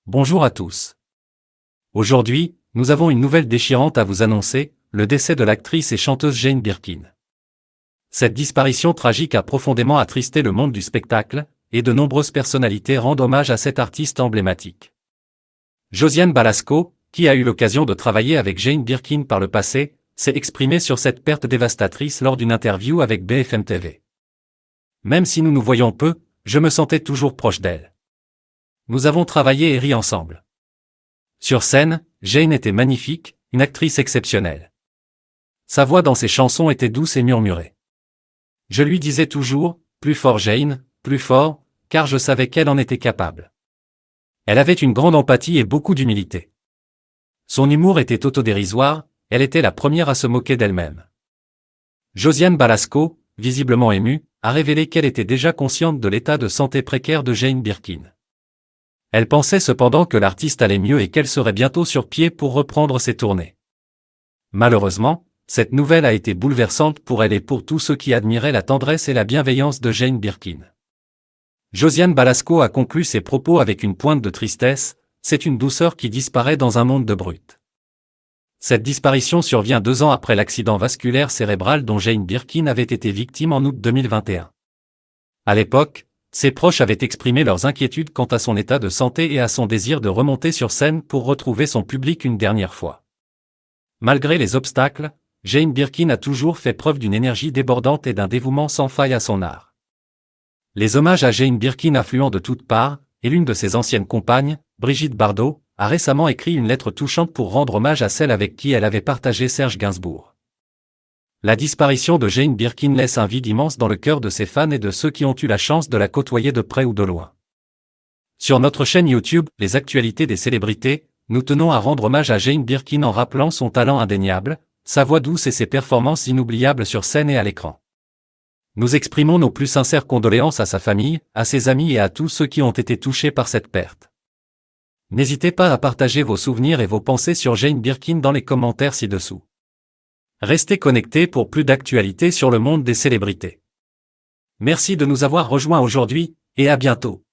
Bonjour à tous. Aujourd'hui, nous avons une nouvelle déchirante à vous annoncer, le décès de l'actrice et chanteuse Jane Birkin. Cette disparition tragique a profondément attristé le monde du spectacle, et de nombreuses personnalités rendent hommage à cet artiste emblématique. Josiane Balasco, qui a eu l'occasion de travailler avec Jane Birkin par le passé, s'est exprimée sur cette perte dévastatrice lors d'une interview avec BFM TV. Même si nous nous voyons peu, je me sentais toujours proche d'elle. Nous avons travaillé et ri ensemble. Sur scène, Jane était magnifique, une actrice exceptionnelle. Sa voix dans ses chansons était douce et murmurée. Je lui disais toujours, plus fort Jane, plus fort, car je savais qu'elle en était capable. Elle avait une grande empathie et beaucoup d'humilité. Son humour était autodérisoire, elle était la première à se moquer d'elle-même. Josiane Balasco, visiblement émue, a révélé qu'elle était déjà consciente de l'état de santé précaire de Jane Birkin. Elle pensait cependant que l'artiste allait mieux et qu'elle serait bientôt sur pied pour reprendre ses tournées. Malheureusement, cette nouvelle a été bouleversante pour elle et pour tous ceux qui admiraient la tendresse et la bienveillance de Jane Birkin. Josiane Balasco a conclu ses propos avec une pointe de tristesse, c'est une douceur qui disparaît dans un monde de brutes. Cette disparition survient 2 ans après l'accident vasculaire cérébral dont Jane Birkin avait été victime en août 2021. À l'époque, ses proches avaient exprimé leurs inquiétudes quant à son état de santé et à son désir de remonter sur scène pour retrouver son public une dernière fois. Malgré les obstacles, Jane Birkin a toujours fait preuve d'une énergie débordante et d'un dévouement sans faille à son art. Les hommages à Jane Birkin affluent de toutes parts, et l'une de ses anciennes compagnes, Brigitte Bardot, a récemment écrit une lettre touchante pour rendre hommage à celle avec qui elle avait partagé Serge Gainsbourg. La disparition de Jane Birkin laisse un vide immense dans le cœur de ses fans et de ceux qui ont eu la chance de la côtoyer de près ou de loin. Sur notre chaîne YouTube, Les actualités des célébrités, nous tenons à rendre hommage à Jane Birkin en rappelant son talent indéniable, sa voix douce et ses performances inoubliables sur scène et à l'écran. Nous exprimons nos plus sincères condoléances à sa famille, à ses amis et à tous ceux qui ont été touchés par cette perte. N'hésitez pas à partager vos souvenirs et vos pensées sur Jane Birkin dans les commentaires ci-dessous. Restez connectés pour plus d'actualités sur le monde des célébrités. Merci de nous avoir rejoints aujourd'hui, et à bientôt.